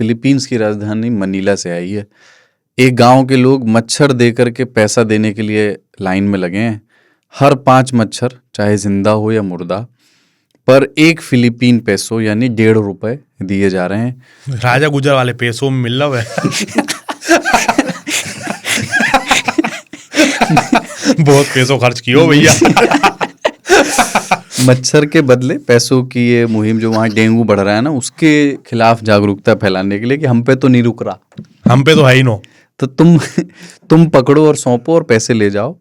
Philippines की राजधानी Manila से आई है। एक गांव के लोग मच्छर दे करके पैसा देने के लिए लाइन में लगे हैं। हर 5 मच्छर, चाहे जिंदा हो या मुर्दा, पर 1 फिलीपीन पैसो यानी 1.5 रुपए दिए जा रहे हैं। राजा गुजर वाले पैसों में मिल रहा है। बहुत पैसों खर्च कियो भैया। मच्छर के बदले पैसों की ये मुहिम जो वहाँ डेंगू बढ़ रहा है ना, उसके खिलाफ जागरूकता फैलाने के लिए कि हम पे तो नहीं रुक रहा, हम पे तो है ही नो, तो तुम पकड़ो और सौंपो और पैसे ले जाओ।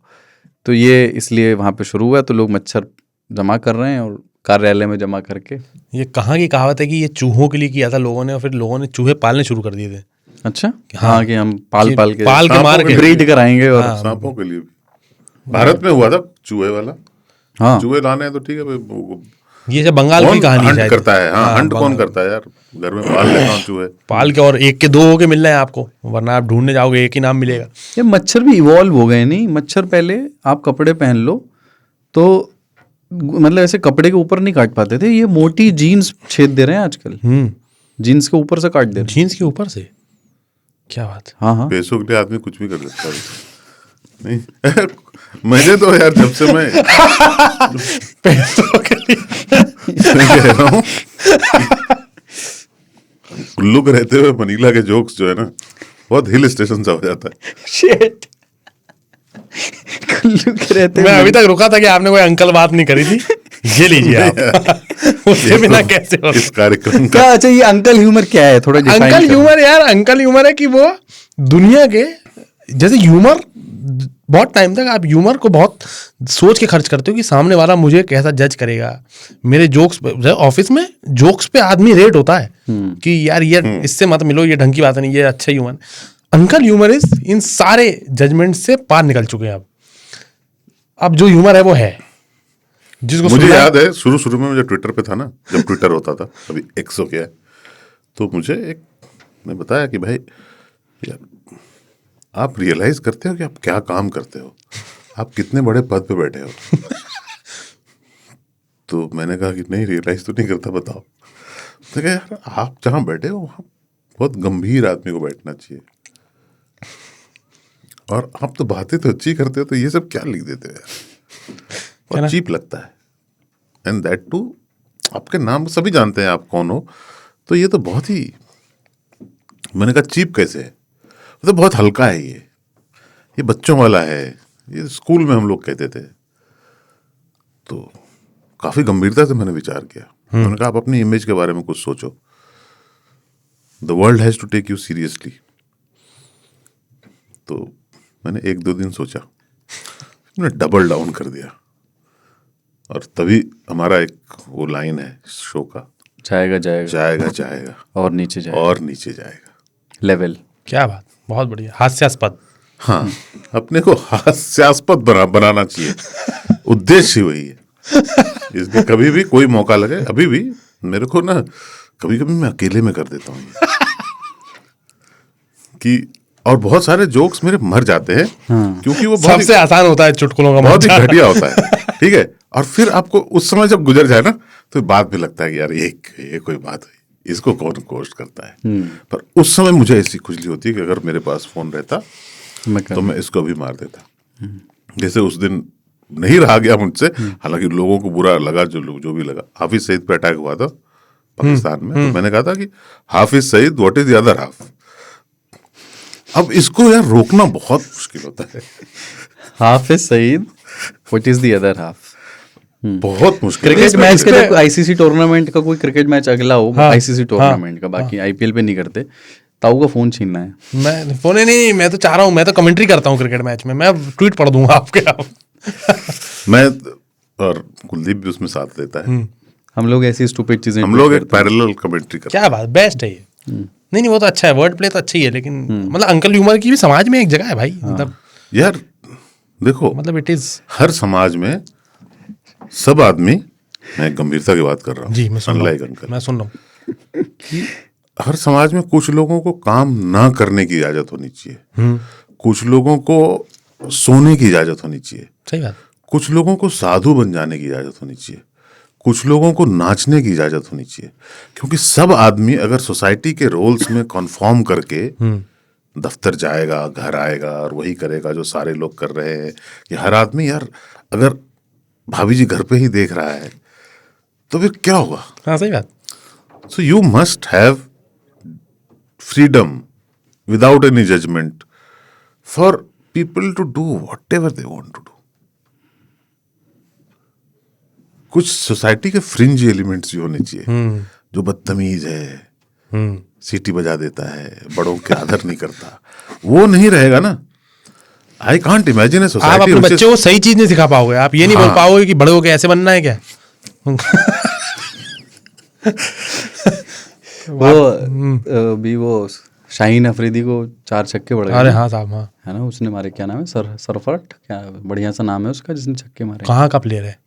तो ये इसलिए वहाँ पे शुरू हुआ, तो लोग मच्छर जमा कर रहे हैं और कार्यालय में जमा करके। ये कहाँ की कहावत है कि ये चूहों के लिए किया था लोगों ने, और फिर लोगों ने चूहे पालने शुरू कर दिए थे। अच्छा, हाँ, कि हम पाल के मार के ब्रीड कराएंगे। और सांपों के लिए भी भारत में हुआ था चूहे वाला। हाँ, चूहे लाने हैं तो ठीक है, ये सब बंगाल की कहानी हंट है। करता है। हाँ, हंट कौन करता है यार, घर में पाल लेता हूँ चूहे। पाल के, और 1 के 2 होके मिल रहे हैं आपको, वरना आप ढूंढने जाओगे 1 ही नाम मिलेगा। ये मच्छर भी इवॉल्व हो गए। नहीं, मच्छर पहले आप कपड़े पहन लो तो मतलब ऐसे कपड़े के ऊपर नहीं काट पाते थे, ये मोटी जीन्स छेद दे रहे हैं आजकल। जीन्स के ऊपर से काट दे रहे हैं। जीन्स के ऊपर से, क्या बात। हाँ हाँ, पैसों के लिए आदमी कुछ भी कर सकता है। नहीं मुझे तो यार जब से मैं पैसों के लिए मैं कह रहा हूँ कुल्लू के रहते हुए मनीला के जोक्स जो है ना, बहुत हिल स्टेशन सा हो जाता है। शिट। कुल्लू के रहते मैं अभी तक रुका था कि आपने कोई अंकल बात नहीं करी थी। ये लीजिए आप। उसके बिना कैसे हो इस कार्यक्रम क्या? का अच्छा, ये अंकल ह्यूमर क्या है, थोड़ा define अंकल करो। ह्यूमर यार, अंकल ह्यूमर है कि वो दुनिया के, जैसे ह्यूमर बहुत टाइम तक आप ह्यूमर को बहुत सोच के खर्च करते हो कि सामने वाला मुझे कैसा जज करेगा। मेरे जोक्स ऑफिस में जोक्स पे आदमी रेट होता है कि यार ये इससे मत मिलो, ये ढंग की बात नहीं, ये अच्छा humour. Uncle humour is in सारे जजमेंट से पार निकल चुके हैं। अब जो ह्यूमर है वो है, जिसको मुझे याद है शुरू में मुझे ट्विटर पे था ना, जब ट्विटर होता था, अभी एक्स हो गया है, तो मुझे एक ने बताया कि भाई यार आप रियलाइज करते हो कि आप क्या काम करते हो, आप कितने बड़े पद पे बैठे हो। तो मैंने कहा कि नहीं, रियलाइज तो नहीं करता, बताओ। तो कहा यार आप जहाँ बैठे हो वहाँ बहुत गंभीर आदमी को बैठना चाहिए, और आप तो बातें तो अच्छी करते हो, तो ये सब क्या लिख देते हो यार, और चीप लगता है। एंड दैट टू आपके नाम सभी जानते हैं आप कौन हो, तो ये तो बहुत ही, मैंने कहा चीप कैसे है, तो बहुत हल्का है, ये बच्चों वाला है, ये स्कूल में हम लोग कहते थे। तो काफी गंभीरता से मैंने विचार किया। मैंने कहा आप अपनी इमेज के बारे में कुछ सोचो, the world has to take you seriously. तो मैंने 1-2 दिन सोचा, मैंने डबल डाउन कर दिया, और तभी हमारा एक वो लाइन है शो का, जाएगा जाएगा जाएगा जाएगा और नीचे जाएगा, और नीचे जाएगा लेवल। क्या बात, बहुत बढ़िया, हास्यास्पद। हाँ, अपने को हास्यास्पद बनाना चाहिए, उद्देश्य वही है। इसलिए कभी भी कोई मौका लगे, अभी भी मेरे को ना कभी कभी मैं अकेले में कर देता हूँ कि, और बहुत सारे जोक्स मेरे मर जाते हैं क्योंकि वो बहुत सबसे आसान होता है चुटकुलों का, बहुत ही घटिया होता है, ठीक है। और फिर आपको उस समय जब गुजर जाए ना, तो बाद में लगता है कि यार ये कोई बात है, इसको कौन कोस्ट करता है। पर उस समय मुझे ऐसी खुजली होती है कि अगर मेरे पास फोन रहता तो मैं इसको भी मार देता। जैसे उस दिन नहीं रहा गया मुझसे, हालांकि लोगों को बुरा लगा, जो भी लगा। हाफिज सईद पे अटैक हुआ था पाकिस्तान में, तो मैंने कहा था कि Hafiz Saeed, what is the other half. अब इसको यार रोकना बहुत मुश्किल होता है। Hafiz Saeed, what is the other half, बहुत मुश्किल। क्रिकेट मैच का जब आईसीसी टूर्नामेंट का कोई क्रिकेट मैच अगला हो, आईसीसी टूर्नामेंट का, बाकी आईपीएल पे नहीं करते, ताऊ का फोन छीनना है। मैं फोन नहीं, मैं तो चाह रहा हूँ, मैं तो कमेंट्री करता हूँ क्रिकेट मैच में, मैं ट्वीट पढ़ दूंगा आपके। मैं और कुलदीप भी उसमें साथ देता है। हम लोग ऐसी स्टूपिड चीजें, हम लोग एक पैरेलल कमेंट्री करते हैं। क्या बात, बेस्ट है ये। नहीं वो तो अच्छा है, वर्ड प्ले तो अच्छी है, लेकिन मतलब अंकल ह्यूमर की भी समाज में एक जगह है भाई। मतलब यार देखो, मतलब इट इज, हर समाज में सब आदमी, मैं गंभीरता की बात कर रहा हूँ जी मैं सुन रहा अनलाइक हूँ, अंकल, मैं सुन रहा हूँ। हर समाज में कुछ लोगों को काम ना करने की इजाजत होनी चाहिए, कुछ लोगों को सोने की इजाजत होनी चाहिए, सही बात। कुछ लोगों को साधु बन जाने की इजाजत होनी चाहिए, कुछ लोगों को नाचने की इजाजत होनी चाहिए, क्योंकि सब आदमी अगर सोसाइटी के रोल्स में कॉन्फॉर्म करके दफ्तर जाएगा, घर आएगा और वही करेगा जो सारे लोग कर रहे हैं, कि हर आदमी यार अगर भाभी जी घर पे ही देख रहा है तो फिर क्या होगा? हाँ सही बात। So you must have freedom without any judgement for people to do whatever they want to do. कुछ सोसाइटी के फ्रिंज एलिमेंट्स भी होने चाहिए, जो बदतमीज है, सीटी बजा देता है, बड़ों के आदर नहीं करता, वो नहीं रहेगा ना। आई कांट इमेजिन ए आप सोसाइटी। अपने बच्चे को सही चीज नहीं सिखा पाओगे, आप ये नहीं बोल पाओगे कि बड़े होके ऐसे बनना है क्या। वो भी वो शाहीन अफरीदी को 4 छक्के पड़ गए। अरे हाँ साहब, हाँ है ना, उसने मारे, क्या नाम है, सरफट, क्या बढ़िया सा नाम है उसका, जिसने छक्के मारे। कहाँ का प्लेयर है?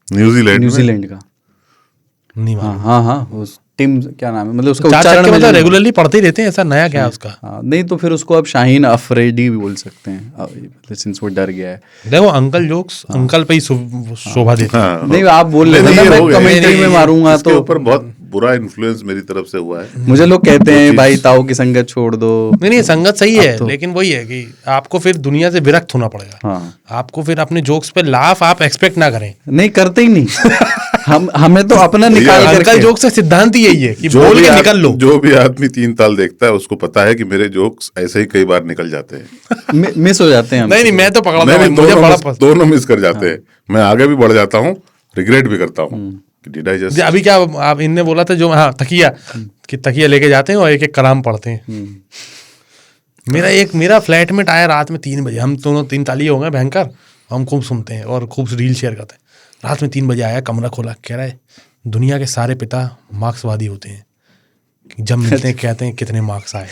न्यूजीलैंड का। नहीं हाँ हाँ हाँ, उस टीम क्या नाम है, मतलब उसका 4 उच्चारण छक्के में मतलब जो- रेगुलरली पढ़ते ही रहते हैं, ऐसा नया क्या है उसका? हाँ, नहीं तो फिर उसको अब शाहीन अफरीदी भी बोल सकते हैं, सिंस वो डर गया है। देखो अंकल जोक्स अंकल पे ही शोभा देते हैं। नहीं आप बोल रहे थे ना, मैं कमेंट्री में मारूंगा इसके तो ऊपर बहुत बुरा इन्फ्लुएंस मेरी तरफ से हुआ है। मुझे लोग कहते हैं भाई ताऊ की संगत छोड़ दो। नहीं संगत सही है, लेकिन वही है कि आपको फिर दुनिया से विरक्त होना पड़ेगा। हाँ, आपको फिर अपने जोक्स पे लाफ आप एक्सपेक्ट ना करें। नहीं करते ही नहीं। हमें तो अपना निकाल अंकल करके जोक्स का सिद्धांत ही यही है कि जो बोल भी के आद- निकल लो। जो भी आदमी 3 ताल देखता है उसको पता है कि मेरे जोक्स ऐसे ही कई बार निकल जाते हैं। मिस हो जाते हैं। नहीं मैं तो पकड़ा नहीं, था, नहीं, मुझे बड़ा पसंद। दोनों मिस कर जाते हैं। मैं आगे भी बढ़ जाता हूँ, रिग्रेट भी करता हूँ कि डिड आई जस्ट। अभी क्या आप इनने बोला था जो, हाँ तकिया, कि तकिया लेके जाते हैं और एक एक कलाम पढ़ते हैं। मेरा फ्लैटमेट आया रात में 3 बजे, हम दोनों 3 ताली हो गए भयंकर, हम खूब सुनते हैं और खूब रील शेयर करते हैं। रात में 3 बजे आया, कमरा खोला, कह रहा है दुनिया के सारे पिता मार्क्सवादी होते हैं, जब मिलते हैं कहते हैं कितने मार्क्स आए।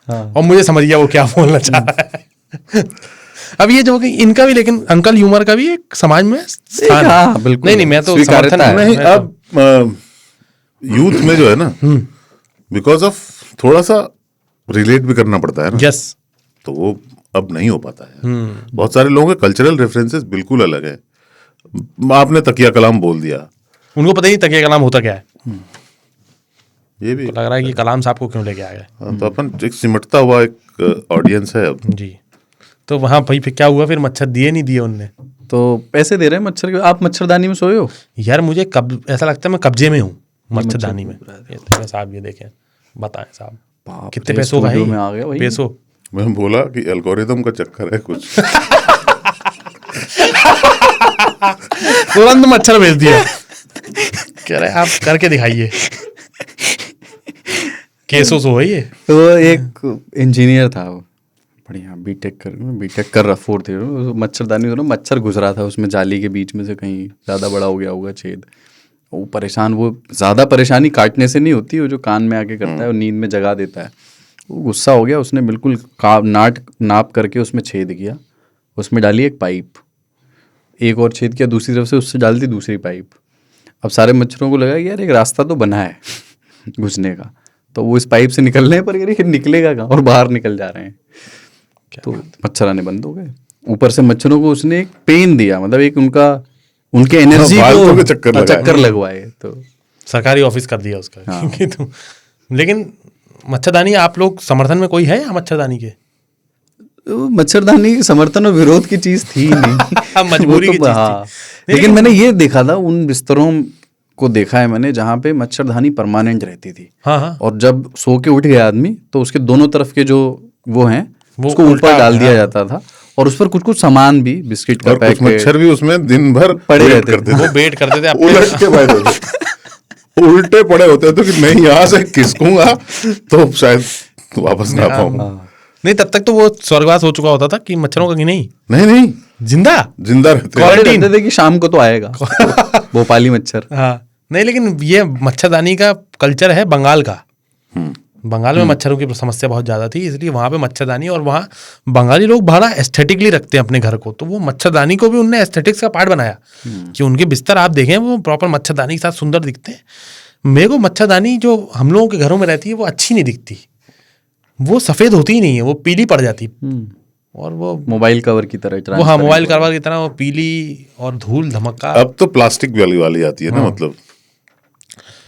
और मुझे समझ गया वो क्या बोलना चाह रहा है। अब ये जो कि इनका भी, लेकिन अंकल ह्यूमर का भी एक समाज में स्थान है। हाँ, बिल्कुल। नहीं मैं तो स्वीकार्यता समर्थन है। नहीं, मैं तो- अब यूथ में जो है ना, बिकॉज ऑफ थोड़ा सा रिलेट भी करना पड़ता है ना, यस, तो वो अब नहीं हो पाता है। बहुत सारे लोगों के कल्चरल रेफरेंसेस बिल्कुल अलग है। आपने तकिया कलाम बोल दिया, उनको पता ही नहीं तकिया कलाम होता क्या है। ये भी लग रहा है कि कलाम साहब को क्यों लेके आ गए। हाँ, तो अपन एक सिमटता हुआ एक ऑडियंस है अब। जी, तो वहाँ भाई फिर क्या हुआ, फिर मच्छर दिए नहीं दिए उनने? तो पैसे दे रहे हैं मच्छर के। आप मच्छरदानी में सोए हो? यार मुझे कब ऐसा लगता है मैं कब्जे में हूँ मच्छरदानी में। ये देखें साहब, ये देखें, बताएं साहब बाप कितने रे, पैसों का है स्टूडियो ये? में आ गया भाई। पैसों मैं बोला कि एल्गोरिदम का चक्कर है कुछ। तुरंत मच्छर भेज दिया। कह रहे आप करके दिखाइए। केसों से हो ये। तो एक इंजीनियर था वो, बढ़िया बीटेक कर रहा, 4th ईयर, मच्छरदानी हो रहा, मच्छर घुस रहा था उसमें जाली के बीच में से, कहीं ज़्यादा बड़ा हो गया होगा छेद। वो परेशान, वो ज़्यादा परेशानी काटने से नहीं होती, वो जो कान में आके करता है वो नींद में जगा देता है। वो गुस्सा हो गया, उसने बिल्कुल नाप करके उसमें छेद किया, उसमें डाली एक पाइप, एक और छेद किया दूसरी तरफ से, उससे डाल दी दूसरी पाइप। अब सारे मच्छरों को लगा कि यार एक रास्ता तो बना है घुसने का, तो वो इस पाइप से निकल रहे हैं, पर यार निकलेगा कहाँ, और बाहर निकल जा रहे हैं। तो मच्छर आने बंद हो गए। ऊपर से मच्छरों को उसने एक पेन दिया, मतलब एक उनके एनर्जी फालतू के को चक्कर लगवाए। तो सरकारी ऑफिस कर दिया उसका। तो लेकिन मच्छरदानी आप लोग समर्थन में कोई है या मच्छरदानी के? मच्छरदानी समर्थन और विरोध की चीज थी नहीं। मजबूरी की चीज हाँ। थी। लेकिन मैंने ये देखा था, उन बिस्तरों को देखा है मैंने जहाँ पे मच्छरदानी परमानेंट रहती थी। हाँ हाँ, और जब सो के उठ गया आदमी तो उसके दोनों तरफ के जो वो हैं वो उसको ऊपर डाल दिया जाता था, और उस पर कुछ कुछ सामान भी, बिस्किट का और कुछ पैकेट मच्छर भी उसमें दिन भर पड़े वेट रहते थे। करते थे। वो वेट करते थे अपने। उलट के बैठे थे, उल्टे पड़े होते थे कि मैं यहाँ से खिसकूंगा तो शायद वापस ना पाऊं। नहीं तब तक तो वो स्वर्गवास हो चुका होता था कि मच्छरों का कि नहीं नहीं जिंदा। जिंदा रहते हैं। पड़े रहते थे कि शाम को तो आएगा भोपाली मच्छर। हाँ नहीं, लेकिन ये मच्छरदानी का कल्चर है बंगाल का। बंगाल में मच्छरों की समस्या बहुत ज़्यादा थी, इसलिए वहाँ पे मच्छरदानी, और वहाँ बंगाली लोग बड़ा एस्थेटिकली रखते हैं अपने घर को, तो वो मच्छरदानी को भी उनने एस्थेटिक्स का पार्ट बनाया कि उनके बिस्तर आप देखें वो प्रॉपर मच्छरदानी के साथ सुंदर दिखते हैं। मेरे को मच्छरदानी जो हम लोगों के घरों में रहती है वो अच्छी नहीं दिखती, वो सफ़ेद होती ही नहीं है, वो पीली पड़ जाती, और वो मोबाइल कवर की तरह हाँ transparent मोबाइल हो कारवार की तरह वो पीली और धूल धमक्का। अब तो प्लास्टिक वाली वाली आती है ना, मतलब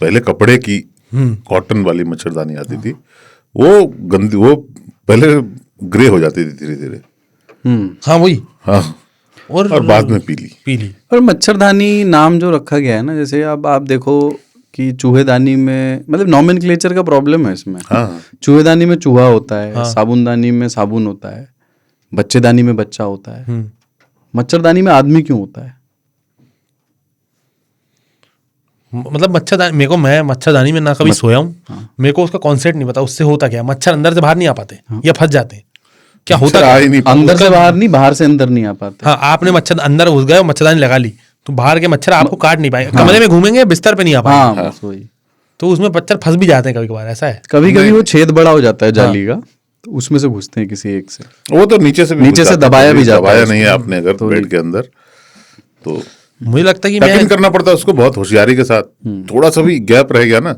पहले कपड़े की कॉटन वाली मच्छरदानी आती थी, वो गंदी, वो पहले ग्रे हो जाती थी धीरे धीरे। हाँ वही। हाँ, और बाद में पीली। पीली। और मच्छरदानी नाम जो रखा गया है ना, जैसे अब आप देखो कि चूहेदानी में, मतलब नॉमेनक्लेचर का प्रॉब्लम है इसमें। हाँ, चूहेदानी में चूहा होता है, साबुनदानी में साबुन होता है, बच्चेदानी में बच्चा होता है, मच्छरदानी में आदमी क्यों होता है? मतलब मच्छरदानी, मेरे को, मैं मच्छरदानी में ना कभी सोया हूँ, मेरे को उसका कॉन्सेप्ट नहीं पता, उससे होता क्या, मच्छर अंदर से बाहर नहीं आ पाते या फंस जाते हैं, क्या होता आ क्या? ही नहीं पाते। अंदर से बाहर नहीं, बाहर से अंदर नहीं आ पाते। हाँ, आपने मच्छर अंदर घुस गए और मच्छरदानी लगा ली तो बाहर के मच्छर आपको काट नहीं पाएंगे, कमरे में घूमेंगे, बिस्तर पे नहीं आ हाँ पाएंगे, बस वही। तो उसमें मच्छर फंस भी जाते हैं कभी कभार, ऐसा है। कभी कभी वो छेद बड़ा हो जाता है जाली का, तो उसमें से घुसते हैं किसी एक से। वो तो नीचे से भी नीचे घुस से जाता है, दबाया भी जाता है दबाया उसको। नहीं है आपने अगर बेड के अंदर, तो मुझे लगता है कि टक इन मैं करना पड़ता है उसको बहुत होशियारी के साथ। थोड़ा सा भी गैप रह गया ना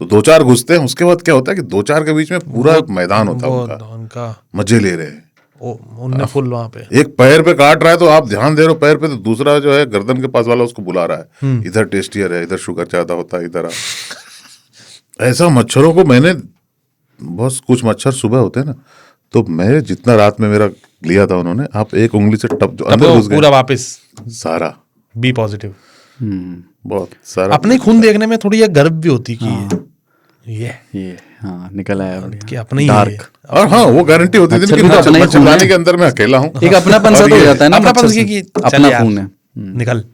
तो दो चार घुसते हैं, उसके बाद क्या होता है कि दो चार के बीच में पूरा मैदान होता है उनका, उनका मजे ले रहे हैं। उनने फुल वहां पे एक पैर पे काट रहा है तो आप ध्यान दे रहे हो पैर पे, तो दूसरा जो है गर्दन के पास वाला उसको बुला रहा है, इधर टेस्टियर है, इधर शुगर ज्यादा होता है, इधर ऐसा मच्छरों को मैंने, बस कुछ मच्छर सुबह होते हैं ना, तो मैं जितना रात में मेरा लिया था उन्होंने, आप एक उंगली से टप जो अंदर घुस पूरा गए वापस सारा, बी पॉजिटिव। बहुत सारा। अपने खून देखने में थोड़ी गर्व भी होती कि ये हाँ निकल आया बढ़िया। कि अपना ही है ये। डार्क। और हाँ, वो गारंटी होती थी मच्छर कि भी तो अपना ही खून मच्छरदानी है। के अंदर मैं अकेला हूँ। एक अपनापन सा और तो हो ये- जाता है ना अपना मच्छर पन से। की अपना चल यार, खून है। निकल।